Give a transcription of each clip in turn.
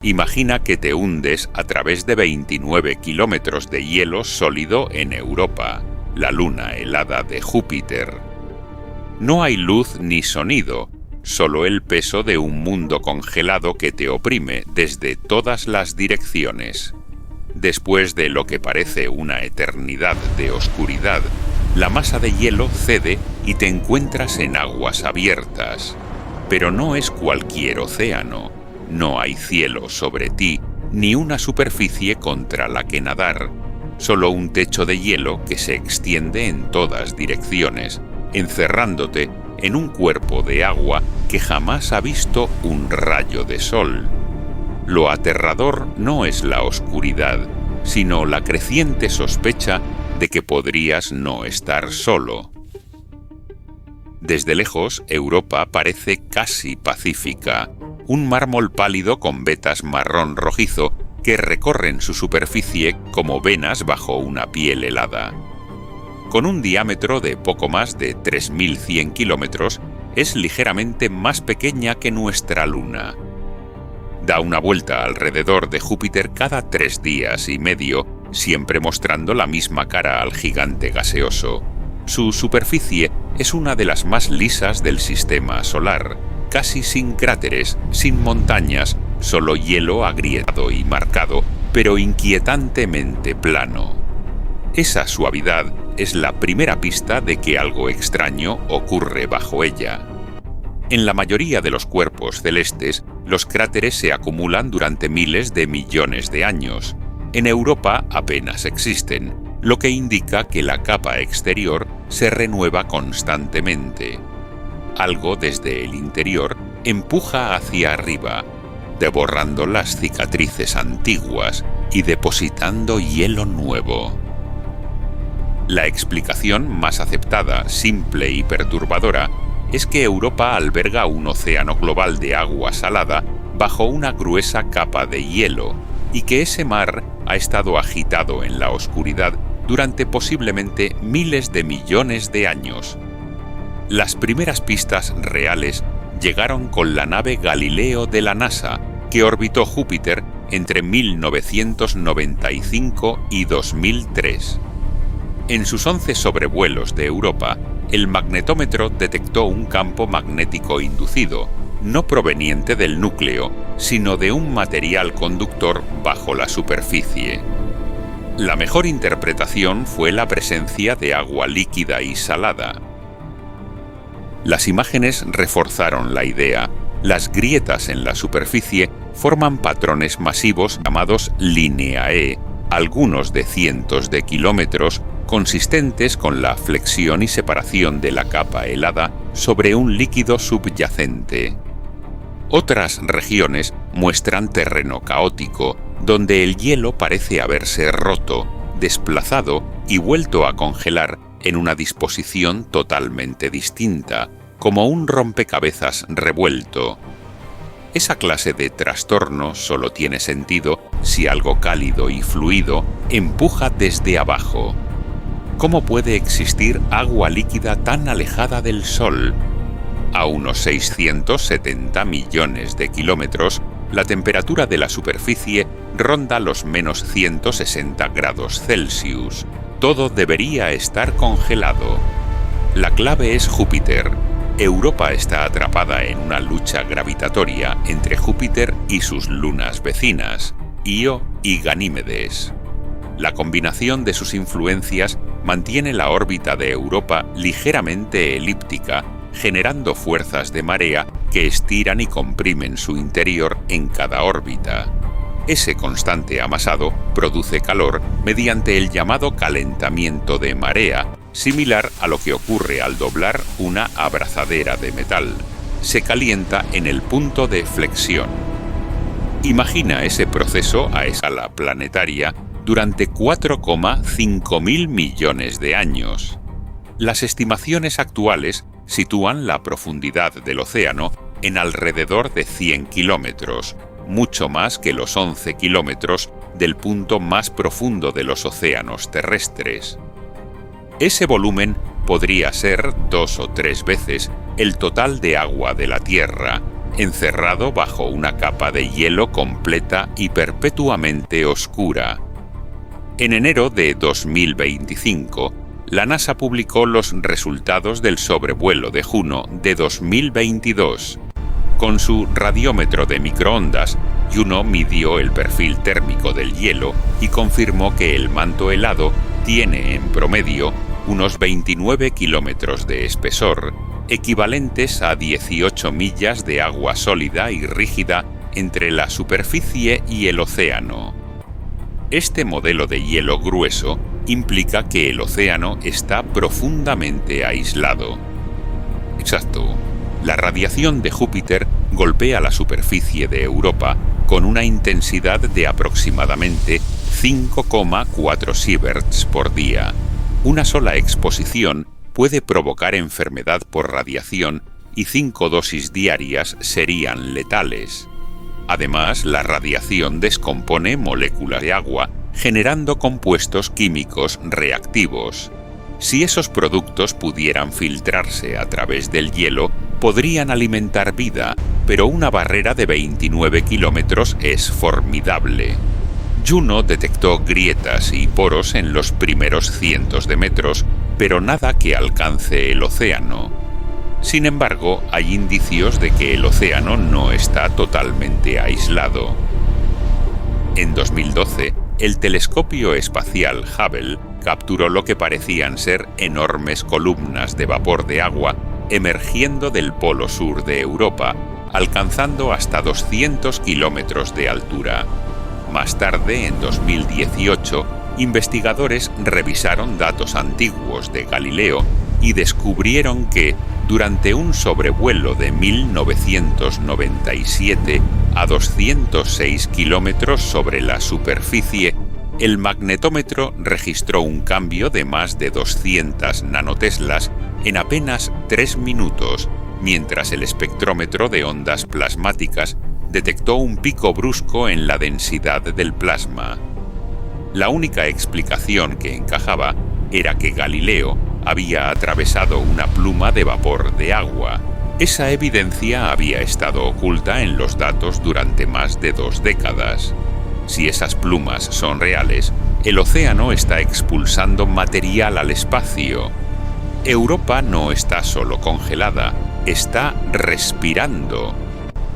Imagina que te hundes a través de 29 kilómetros de hielo sólido en Europa, la luna helada de Júpiter. No hay luz ni sonido, solo el peso de un mundo congelado que te oprime desde todas las direcciones. Después de lo que parece una eternidad de oscuridad, la masa de hielo cede y te encuentras en aguas abiertas. Pero no es cualquier océano. No hay cielo sobre ti, ni una superficie contra la que nadar, solo un techo de hielo que se extiende en todas direcciones, encerrándote en un cuerpo de agua que jamás ha visto un rayo de sol. Lo aterrador no es la oscuridad, sino la creciente sospecha de que podrías no estar solo. Desde lejos, Europa parece casi pacífica, un mármol pálido con vetas marrón rojizo que recorren su superficie como venas bajo una piel helada. Con un diámetro de poco más de 3.100 kilómetros, es ligeramente más pequeña que nuestra Luna. Da una vuelta alrededor de Júpiter cada 3 días y medio, siempre mostrando la misma cara al gigante gaseoso. Su superficie es una de las más lisas del sistema solar, casi sin cráteres, sin montañas, solo hielo agrietado y marcado, pero inquietantemente plano. Esa suavidad es la primera pista de que algo extraño ocurre bajo ella. En la mayoría de los cuerpos celestes, los cráteres se acumulan durante miles de millones de años. En Europa apenas existen, lo que indica que la capa exterior se renueva constantemente. Algo desde el interior empuja hacia arriba, devorando las cicatrices antiguas y depositando hielo nuevo. La explicación más aceptada, simple y perturbadora, es que Europa alberga un océano global de agua salada bajo una gruesa capa de hielo, y que ese mar ha estado agitado en la oscuridad durante posiblemente miles de millones de años. Las primeras pistas reales llegaron con la nave Galileo de la NASA, que orbitó Júpiter entre 1995 y 2003. En sus 11 sobrevuelos de Europa, el magnetómetro detectó un campo magnético inducido, no proveniente del núcleo, sino de un material conductor bajo la superficie. La mejor interpretación fue la presencia de agua líquida y salada. Las imágenes reforzaron la idea. Las grietas en la superficie forman patrones masivos llamados Lineae, algunos de cientos de kilómetros, consistentes con la flexión y separación de la capa helada sobre un líquido subyacente. Otras regiones muestran terreno caótico, donde el hielo parece haberse roto, desplazado y vuelto a congelar en una disposición totalmente distinta, como un rompecabezas revuelto. Esa clase de trastorno solo tiene sentido si algo cálido y fluido empuja desde abajo. ¿Cómo puede existir agua líquida tan alejada del Sol? A unos 670 millones de kilómetros, la temperatura de la superficie ronda los menos 160 grados Celsius. Todo debería estar congelado. La clave es Júpiter. Europa está atrapada en una lucha gravitatoria entre Júpiter y sus lunas vecinas, Io y Ganímedes. La combinación de sus influencias mantiene la órbita de Europa ligeramente elíptica, generando fuerzas de marea que estiran y comprimen su interior en cada órbita. Ese constante amasado produce calor mediante el llamado calentamiento de marea, similar a lo que ocurre al doblar una abrazadera de metal. Se calienta en el punto de flexión. Imagina ese proceso a escala planetaria durante 4,5 mil millones de años. Las estimaciones actuales sitúan la profundidad del océano en alrededor de 100 kilómetros, mucho más que los 11 kilómetros del punto más profundo de los océanos terrestres. Ese volumen podría ser 2 o 3 veces el total de agua de la Tierra, encerrado bajo una capa de hielo completa y perpetuamente oscura. En enero de 2025, la NASA publicó los resultados del sobrevuelo de Juno de 2022. Con su radiómetro de microondas, Juno midió el perfil térmico del hielo y confirmó que el manto helado tiene en promedio unos 29 kilómetros de espesor, equivalentes a 18 millas de agua sólida y rígida entre la superficie y el océano. Este modelo de hielo grueso implica que el océano está profundamente aislado. Exacto. La radiación de Júpiter golpea la superficie de Europa con una intensidad de aproximadamente 5,4 sieverts por día. Una sola exposición puede provocar enfermedad por radiación y 5 dosis diarias serían letales. Además, la radiación descompone moléculas de agua, generando compuestos químicos reactivos. Si esos productos pudieran filtrarse a través del hielo, podrían alimentar vida, pero una barrera de 29 kilómetros es formidable. Juno detectó grietas y poros en los primeros cientos de metros, pero nada que alcance el océano. Sin embargo, hay indicios de que el océano no está totalmente aislado. En 2012, el telescopio espacial Hubble capturó lo que parecían ser enormes columnas de vapor de agua emergiendo del polo sur de Europa, alcanzando hasta 200 kilómetros de altura. Más tarde, en 2018, investigadores revisaron datos antiguos de Galileo y descubrieron que, durante un sobrevuelo de 1997 a 206 kilómetros sobre la superficie, el magnetómetro registró un cambio de más de 200 nanoteslas en apenas 3 minutos, mientras el espectrómetro de ondas plasmáticas detectó un pico brusco en la densidad del plasma. La única explicación que encajaba era que Galileo había atravesado una pluma de vapor de agua. Esa evidencia había estado oculta en los datos durante más de 2 décadas. Si esas plumas son reales, el océano está expulsando material al espacio. Europa no está solo congelada, está respirando.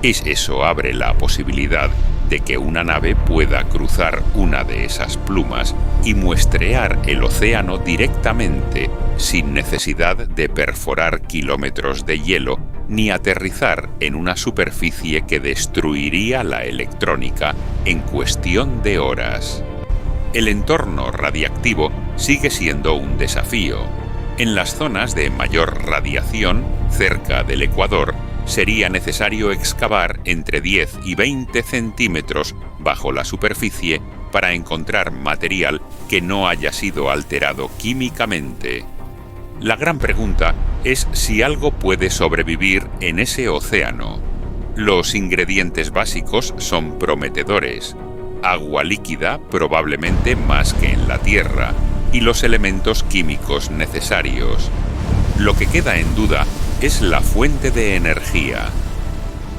Eso abre la posibilidad de que una nave pueda cruzar una de esas plumas y muestrear el océano directamente, sin necesidad de perforar kilómetros de hielo ni aterrizar en una superficie que destruiría la electrónica en cuestión de horas. El entorno radiactivo sigue siendo un desafío. En las zonas de mayor radiación, cerca del Ecuador, sería necesario excavar entre 10 y 20 centímetros bajo la superficie para encontrar material que no haya sido alterado químicamente. La gran pregunta es si algo puede sobrevivir en ese océano. Los ingredientes básicos son prometedores: agua líquida, probablemente más que en la Tierra, y los elementos químicos necesarios. Lo que queda en duda es la fuente de energía.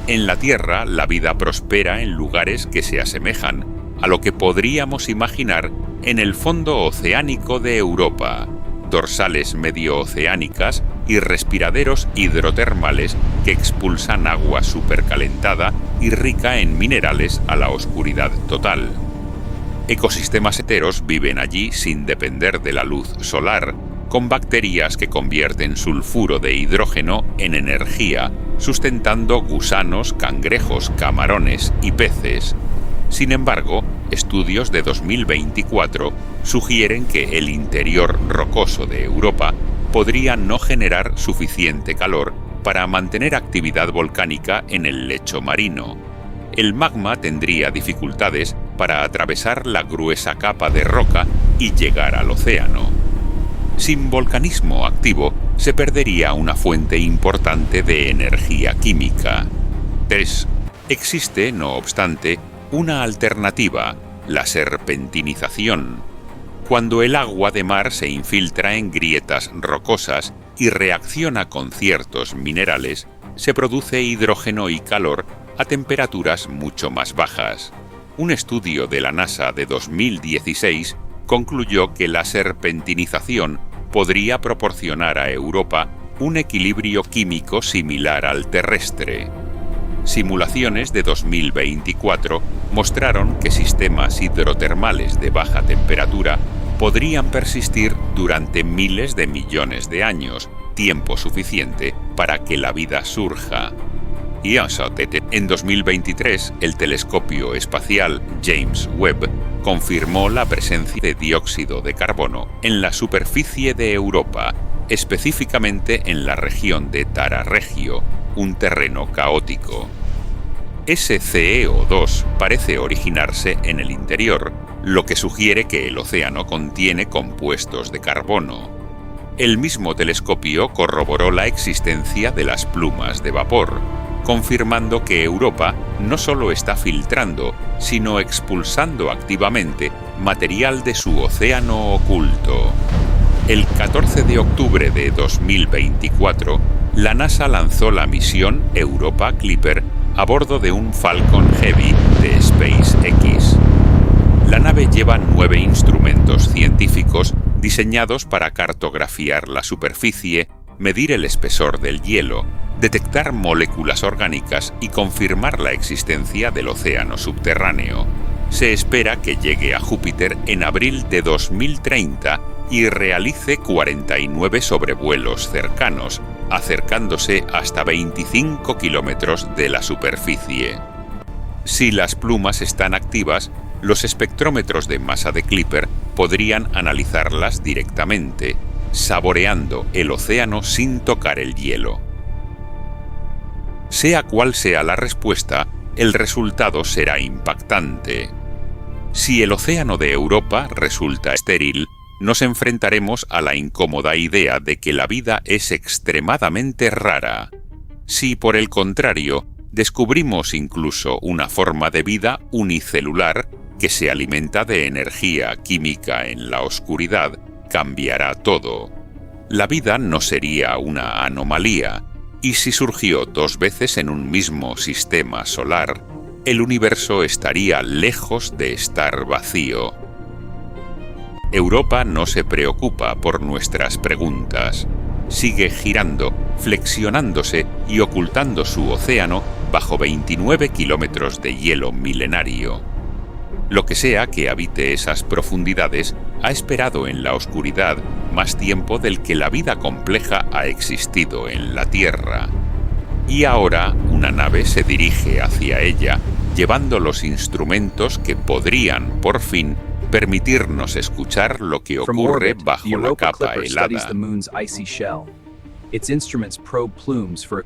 En la Tierra, la vida prospera en lugares que se asemejan a lo que podríamos imaginar en el fondo oceánico de Europa: dorsales medio-oceánicas y respiraderos hidrotermales que expulsan agua supercalentada y rica en minerales a la oscuridad total. Ecosistemas enteros viven allí sin depender de la luz solar, con bacterias que convierten sulfuro de hidrógeno en energía, sustentando gusanos, cangrejos, camarones y peces. Sin embargo, estudios de 2024 sugieren que el interior rocoso de Europa podría no generar suficiente calor para mantener actividad volcánica en el lecho marino. El magma tendría dificultades para atravesar la gruesa capa de roca y llegar al océano. Sin volcanismo activo, se perdería una fuente importante de energía química. 3. Existe, no obstante, una alternativa: la serpentinización. Cuando el agua de mar se infiltra en grietas rocosas y reacciona con ciertos minerales, se produce hidrógeno y calor a temperaturas mucho más bajas. Un estudio de la NASA de 2016 concluyó que la serpentinización podría proporcionar a Europa un equilibrio químico similar al terrestre. Simulaciones de 2024 mostraron que sistemas hidrotermales de baja temperatura podrían persistir durante miles de millones de años, tiempo suficiente para que la vida surja. En 2023, el telescopio espacial James Webb confirmó la presencia de dióxido de carbono en la superficie de Europa, específicamente en la región de Tara Regio, un terreno caótico. Ese CO2 parece originarse en el interior, lo que sugiere que el océano contiene compuestos de carbono. El mismo telescopio corroboró la existencia de las plumas de vapor, confirmando que Europa no solo está filtrando, sino expulsando activamente material de su océano oculto. El 14 de octubre de 2024, la NASA lanzó la misión Europa Clipper a bordo de un Falcon Heavy de SpaceX. La nave lleva 9 instrumentos científicos diseñados para cartografiar la superficie, medir el espesor del hielo, detectar moléculas orgánicas y confirmar la existencia del océano subterráneo. Se espera que llegue a Júpiter en abril de 2030 y realice 49 sobrevuelos cercanos, acercándose hasta 25 kilómetros de la superficie. Si las plumas están activas, los espectrómetros de masa de Clipper podrían analizarlas directamente, saboreando el océano sin tocar el hielo. Sea cual sea la respuesta, el resultado será impactante. Si el océano de Europa resulta estéril, nos enfrentaremos a la incómoda idea de que la vida es extremadamente rara. Si, por el contrario, descubrimos incluso una forma de vida unicelular que se alimenta de energía química en la oscuridad, cambiará todo. La vida no sería una anomalía, y si surgió 2 veces en un mismo sistema solar, el universo estaría lejos de estar vacío. Europa no se preocupa por nuestras preguntas. Sigue girando, flexionándose y ocultando su océano bajo 29 kilómetros de hielo milenario. Lo que sea que habite esas profundidades ha esperado en la oscuridad más tiempo del que la vida compleja ha existido en la Tierra. Y ahora una nave se dirige hacia ella, llevando los instrumentos que podrían, por fin, permitirnos escuchar lo que ocurre bajo la capa helada. Its instruments probe plumes for